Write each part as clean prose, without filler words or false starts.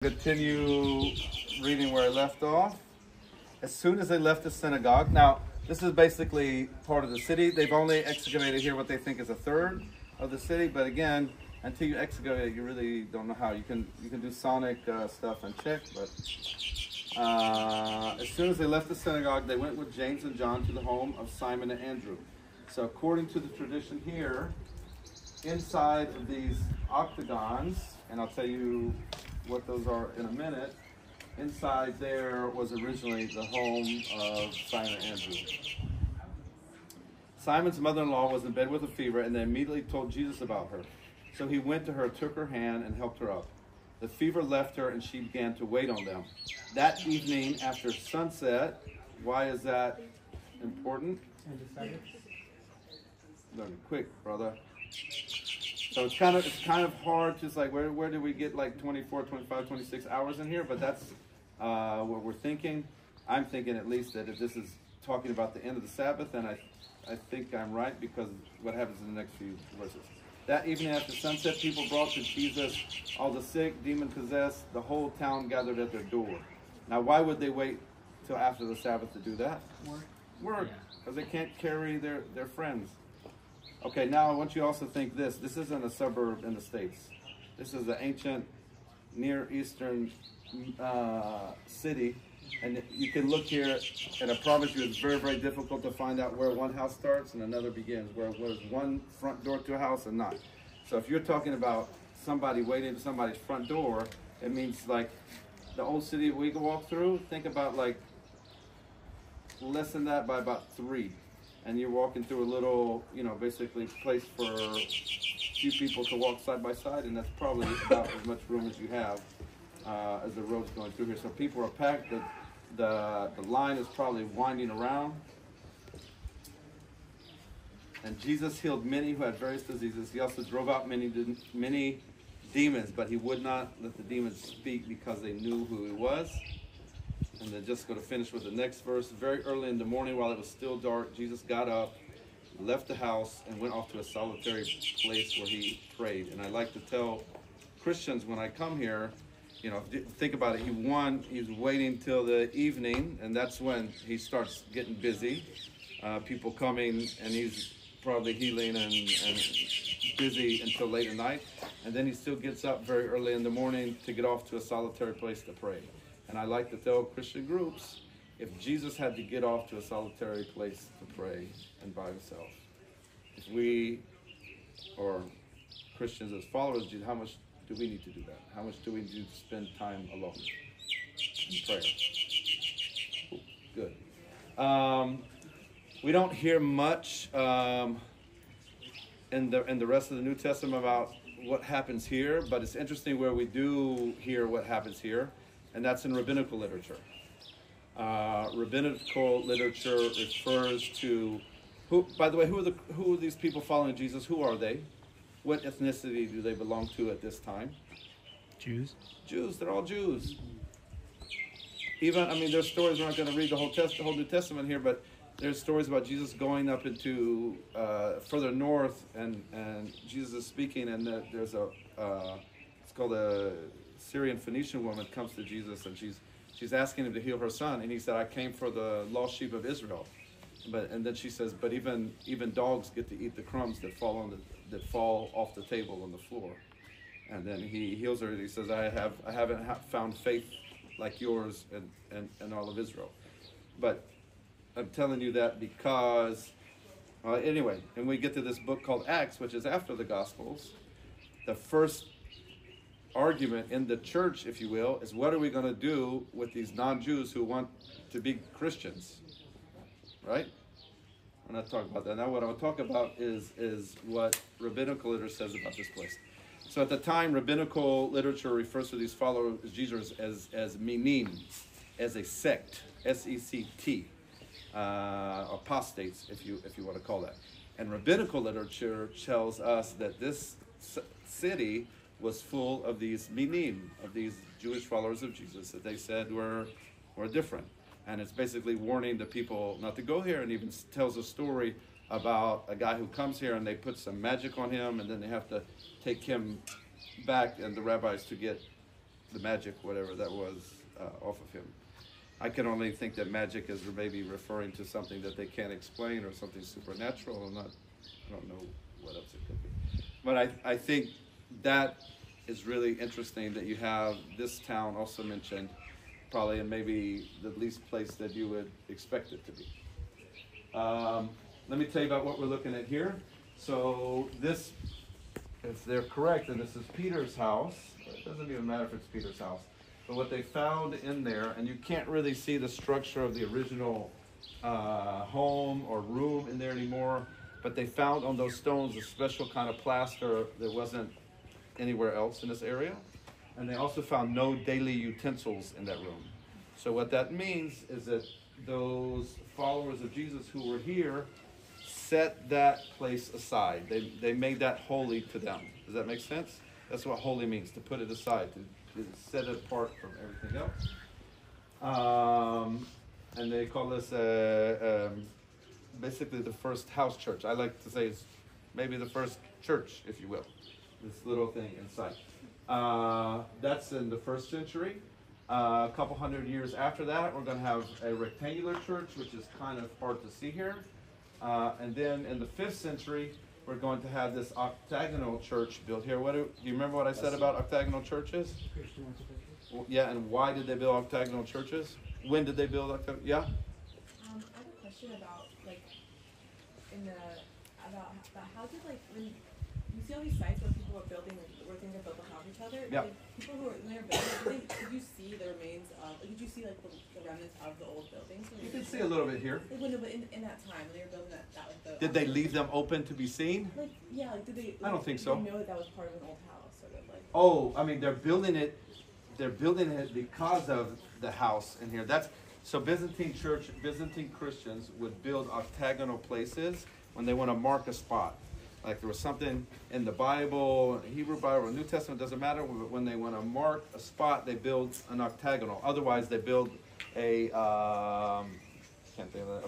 Continue reading where I left off. As soon as they left the synagogue, now this is basically part of the city. They've only excavated here what they think is a third of the city, but again, until you excavate it, you really don't know how. You can do sonic stuff and check, but as soon as they left the synagogue, they went with James and John to the home of Simon and Andrew. So according to the tradition here, inside of these octagons, and I'll tell you what those are in a minute, inside there was originally the home of Simon and Andrew. Simon's mother-in-law was in bed with a fever, and they immediately told Jesus about her. So he went to her, took her hand, and helped her up. The fever left her, and she began to wait on them. That evening after sunset, why is that important? Learn quick, brother. So it's kind of hard, just like where do we get like 24, 25, 26 hours in here? But that's what we're thinking. I'm thinking at least that if this is talking about the end of the Sabbath, then I think I'm right, because what happens in the next few verses. That evening after sunset, people brought to Jesus all the sick, demon-possessed. The whole town gathered at their door. Now, why would they wait till after the Sabbath to do that? Work. Because they can't carry their friends. Okay, now I want you also to think this. This isn't a suburb in the States. This is an ancient Near Eastern city. And you can look here, and I promise you it's very, very difficult to find out where one house starts and another begins, where there's one front door to a house and not. So if you're talking about somebody waiting at somebody's front door, it means like the old city we can walk through, think about like less than that by about 3. And you're walking through a little, basically place for a few people to walk side by side, and that's probably about as much room as you have as the road's going through here. So people are packed. The line is probably winding around. And Jesus healed many who had various diseases. He also drove out many demons, but he would not let the demons speak because they knew who he was. And then just going to finish with the next verse. Very early in the morning, while it was still dark, Jesus got up, left the house, and went off to a solitary place where he prayed. And I like to tell Christians when I come here, think about it. He's waiting till the evening, and that's when he starts getting busy. People coming, and he's probably healing and busy until late at night. And then he still gets up very early in the morning to get off to a solitary place to pray. And I like to tell Christian groups, if Jesus had to get off to a solitary place to pray and by himself, if we, or Christians as followers of Jesus, how much do we need to do that? How much do we need to spend time alone in prayer? Ooh, good. We don't hear much in the rest of the New Testament about what happens here, but it's interesting where we do hear what happens here. And that's in rabbinical literature. Rabbinical literature refers to who. By the way, who are these people following Jesus? Who are they? What ethnicity do they belong to at this time? Jews. Jews. They're all Jews. There's stories. We're not going to read the whole New Testament here, but there's stories about Jesus going up into further north, and Jesus is speaking, and there's it's called a Syrian Phoenician woman comes to Jesus, and she's asking him to heal her son, and he said, "I came for the lost sheep of Israel." And then she says, "But even dogs get to eat the crumbs that fall off the table on the floor." And then he heals her, and he says, "I haven't found faith like yours and all of Israel." But I'm telling you that because anyway, and we get to this book called Acts, which is after the Gospels. The first argument in the church, if you will, is what are we going to do with these non-Jews who want to be Christians, right? We're not talking about that. Now what I want to talk about is what rabbinical literature says about this place. So at the time, rabbinical literature refers to these followers of Jesus as minim, as a sect, S-E-C-T, apostates, if you want to call that. And rabbinical literature tells us that this city was full of these minim, of these Jewish followers of Jesus that they said were different. And it's basically warning the people not to go here, and even tells a story about a guy who comes here and they put some magic on him, and then they have to take him back and the rabbis to get the magic, whatever that was, off of him. I can only think that magic is maybe referring to something that they can't explain or something supernatural. I don't know what else it could be. But I think that is really interesting that you have this town also mentioned, probably in maybe the least place that you would expect it to be. Let me tell you about what we're looking at here. So this, if they're correct, then this is Peter's house. It doesn't even matter if it's Peter's house. But what they found in there, and you can't really see the structure of the original home or room in there anymore, but they found on those stones a special kind of plaster that wasn't anywhere else in this area. And they also found no daily utensils in that room. So what that means is that those followers of Jesus who were here set that place aside. They made that holy to them. Does that make sense? That's what holy means, to put it aside, to set it apart from everything else. And they call this basically the first house church. I like to say it's maybe the first church, if you will. This little thing inside. That's in the 1st century. A couple hundred years after that, we're going to have a rectangular church, which is kind of hard to see here. And then in the 5th century, we're going to have this octagonal church built here. Do you remember what I said about octagonal churches? Well, yeah, and why did they build octagonal churches? When did they build octagonal? Yeah? I have a question about, like, about how did, like, when you see all these sites where people were building, were thinking of built on top of each other, Yeah. like, people who were, when they were building, did you see the remains of, like, did you see, like, the remnants of the old buildings? You can see a little bit here. Like, but in that time, when they were building that was the... Did they leave them open to be seen? Like, yeah, like, did they... I don't think so. Did they know that was part of an old house, sort of, like... Oh, I mean, they're building it because of the house in here. So Byzantine Christians would build octagonal places when they want to mark a spot. Like there was something in the Bible, Hebrew Bible, New Testament, doesn't matter. When they want to mark a spot, they build an octagonal. Otherwise, they build a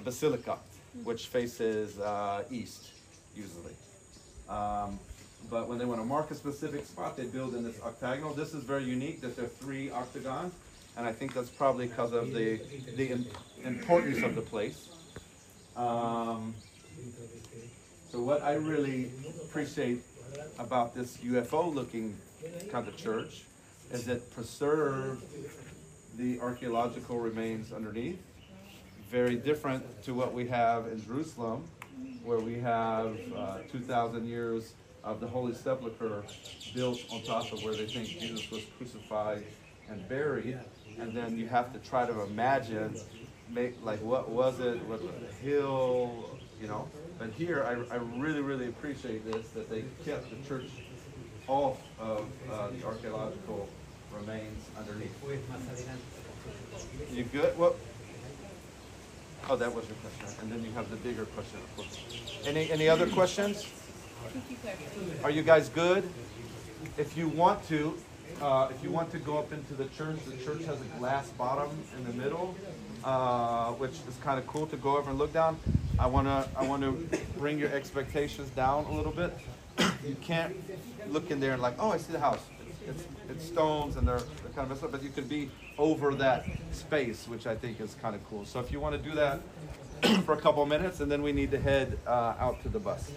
basilica, which faces east, usually. But when they want to mark a specific spot, they build in this octagonal. This is very unique that there are 3 octagons, and I think that's probably because of the importance of the place. So what I really appreciate about this UFO-looking kind of church is it preserved the archaeological remains underneath. Very different to what we have in Jerusalem, where we have 2,000 years of the Holy Sepulchre built on top of where they think Jesus was crucified and buried. And then you have to try to imagine, like what was it? Was it a hill? You know? But here, I really, really appreciate this, that they kept the church off of the archaeological remains underneath. You good? Well, oh, that was your question. And then you have the bigger question, of course. Any other questions? Are you guys good? If you want to go up into the church has a glass bottom in the middle, which is kind of cool to go over and look down. I want to bring your expectations down a little bit. You can't look in there and like, oh, I see the house. It's stones and they're kind of messed up, but you could be over that space, which I think is kind of cool. So if you want to do that for a couple minutes, and then we need to head out to the bus.